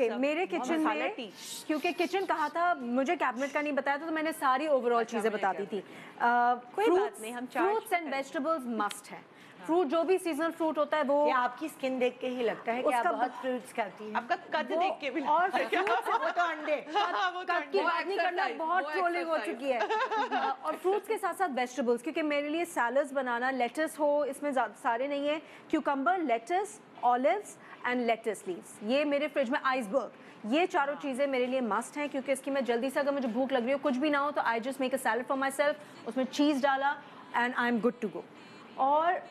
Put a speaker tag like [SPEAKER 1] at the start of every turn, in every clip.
[SPEAKER 1] Okay मेरे kitchen में, क्योंकि किचन कहा था, मुझे कैबिनेट का नहीं बताया था, तो मैंने सारी ओवरऑल चीजें बता दी थी।
[SPEAKER 2] कोई बात नहीं, हम
[SPEAKER 1] फ्रूट्स एंड वेजिटेबल्स मस्ट है। फ्रूट जो भी सीजनल फ्रूट होता है वो,
[SPEAKER 3] ये आपकी स्किन देख के ही लगता है कि आप बहुत फ्रूट्स खाती हैं।
[SPEAKER 2] आपका कद देख के भी,
[SPEAKER 1] और
[SPEAKER 3] वो तो अंडे
[SPEAKER 1] कद की बात नहीं करना, बहुत ट्रोलिंग हो चुकी है। और फ्रूट्स के साथ साथ वेजिटेबल्स, क्योंकि मेरे लिए सैलड्स बनाना, लेटस हो इसमें सारे नहीं है, cucumber, lettuce, olives and lettuce leaves, ये मेरे फ्रिज में, आइसबर्ग, ये चारों चीज़ें मेरे लिए मस्ट हैं, क्योंकि इसकी मैं जल्दी से, अगर मुझे भूख लग रही हो कुछ भी ना हो तो I just make a salad for myself, उसमें चीज़ डाला and I am good to go. और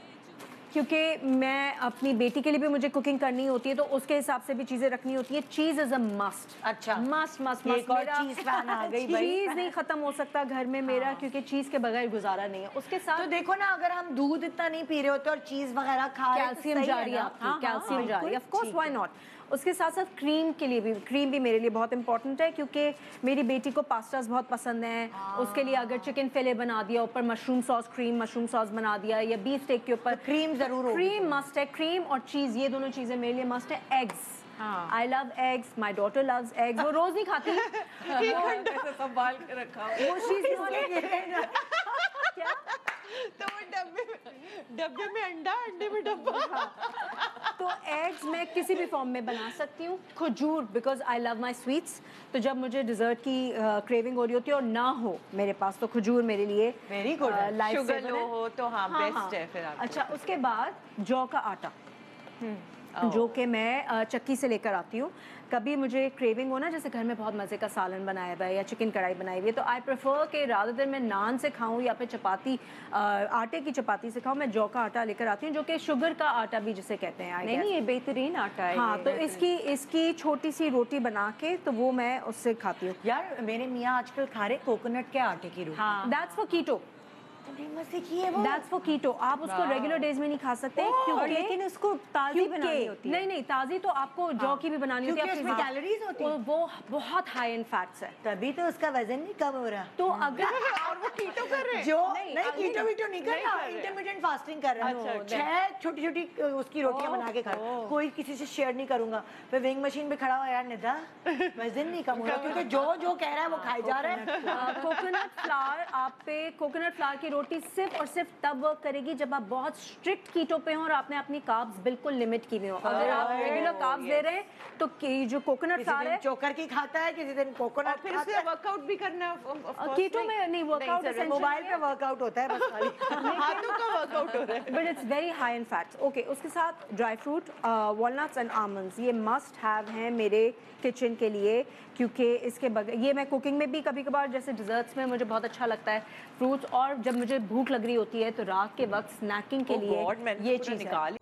[SPEAKER 1] क्योंकि मैं अपनी बेटी के लिए भी मुझे कुकिंग करनी होती है, तो उसके हिसाब से भी चीज़ें रखनी होती है। चीज़ इज़ अ मस्ट।
[SPEAKER 3] अच्छा,
[SPEAKER 1] मस्ट मस्ट
[SPEAKER 3] एक और चीज़ फैन आ गई भाई।
[SPEAKER 1] चीज़ नहीं ख़त्म हो सकता घर में मेरा, क्योंकि चीज़ के बगैर गुजारा नहीं है। उसके साथ
[SPEAKER 3] तो देखो ना, अगर हम दूध इतना नहीं पी रहे होते और चीज़ वगैरह खा रहे हैं,
[SPEAKER 1] कैल्शियम जा रही है आपकी, कैल्शियम जा रही है, ऑफ कोर्स, व्हाई नॉट। उसके साथ साथ क्रीम के लिए भी, क्रीम भी मेरे लिए बहुत इंपॉर्टेंट है, क्योंकि मेरी बेटी को पास्तास बहुत पसंद हैं। उसके लिए अगर चिकन फिले बना दिया, ऊपर mushroom sauce, cream mushroom sauce बना दिया, या बीफ स्टेक के ऊपर
[SPEAKER 3] क्रीम जरूर होगी।
[SPEAKER 1] क्रीम मस्ट है, क्रीम और चीज़, ये दोनों चीज़ें मेरे लिए मस्ट है। Eggs, I love eggs, my daughter loves eggs. वो रोज नहीं खाती,
[SPEAKER 2] ऐसे संभाल के रखा
[SPEAKER 1] वो चीज़ क्या,
[SPEAKER 2] तो वो डब्बे में अंडा, अंडे में डब्बा।
[SPEAKER 1] तो एग्स मैं किसी भी फॉर्म में बना सकती हूँ। खजूर, because I love my sweets, तो जब मुझे डिज़र्ट की क्रेविंग हो रही होती है और ना हो मेरे पास, तो खजूर मेरे लिए
[SPEAKER 3] वेरी गुड,
[SPEAKER 2] शुगर लो हो तो हाँ बेस्ट है फिर आपको।
[SPEAKER 1] अच्छा, उसके बाद जौ का आटा, जो कि मैं चक्की से लेकर आती हूँ। कभी मुझे क्रेविंग हो ना, जैसे घर में बहुत मज़े का सालन बनाया हुआ है या चिकन कढ़ाई बनाई हुई है, तो आई प्रेफर कि रादर देन मैं नान से खाऊं या फिर चपाती, आटे की चपाती से खाऊं, मैं जौ का आटा लेकर आती हूँ, जो कि शुगर का आटा भी जिसे कहते हैं।
[SPEAKER 2] नहीं, ये बेहतरीन आटा है।
[SPEAKER 1] हाँ, तो इसकी छोटी सी रोटी बना के, तो वो मैं उससे खाती हूँ।
[SPEAKER 3] यार मेरे मियाँ आजकल खा रहे कोकोनट के आटे की रोटी।
[SPEAKER 1] हाँ, दैट्स फॉर कीटो।
[SPEAKER 3] मजे की है वो।
[SPEAKER 1] That's for keto। आप उसको रेगुलर डेज में नहीं खा सकते, क्योंकि
[SPEAKER 3] लेकिन उसको ताज़ी बनानी होती है।
[SPEAKER 1] नहीं, ताज़ी तो आपको जौ की भी बनानी होती है,
[SPEAKER 3] क्योंकि उसमें कैलोरीज होती है,
[SPEAKER 1] वो बहुत हाई इन फैट्स है,
[SPEAKER 3] तभी तो उसका वजन नहीं कम हो रहा।
[SPEAKER 1] तो अगर
[SPEAKER 2] और वो कीटो कर रहे हैं,
[SPEAKER 3] जो नहीं कीटो वीटो नहीं कर रहा, इंटरमिटेंट फास्टिंग कर रहा है। 6 छोटी छोटी उसकी रोटियां बना के खा, कोई किसी से शेयर नहीं करूंगा। फिर वेइंग मशीन पे खड़ा हुआ, यार निदा वजन नहीं कम हो रहा, क्योंकि जो कह रहा है वो खाई जा रहा है।
[SPEAKER 1] कोकोनट फ्लावर, आप पे कोकोनट फ्लावर की रोटी सिर्फ और सिर्फ तब वर्क करेगी जब आप बहुत स्ट्रिक्ट कीटो पे हो और आपने अपनी कार्ब्स बिल्कुल लिमिट की हुई हो। अगर आप रेगुलर कार्ब्स ले रहे हैं, तो जो कोकोनट फ्लावर है,
[SPEAKER 3] चोकर की खाता है, किसी दिन कोकोनट,
[SPEAKER 2] फिर उससे वर्कआउट भी करना है।
[SPEAKER 1] कीटो में नहीं, वर्कआउट
[SPEAKER 3] मोबाइल पे वर्कआउट होता है बस खाली,
[SPEAKER 2] हाथों का वर्कआउट हो रहा है,
[SPEAKER 1] but it's very high in fats. Okay, उसके साथ dry fruit, walnuts and almonds, ये मस्ट हैव हैं मेरे किचन के लिए, क्योंकि इसके बगैर, ये मैं कुकिंग में भी कभी कभार, जैसे डिजर्ट्स में मुझे बहुत अच्छा लगता है फ्रूट्स, और जब मुझे भूख लग रही होती है तो रात के वक्त स्नैकिंग के लिए ये चीज़ है।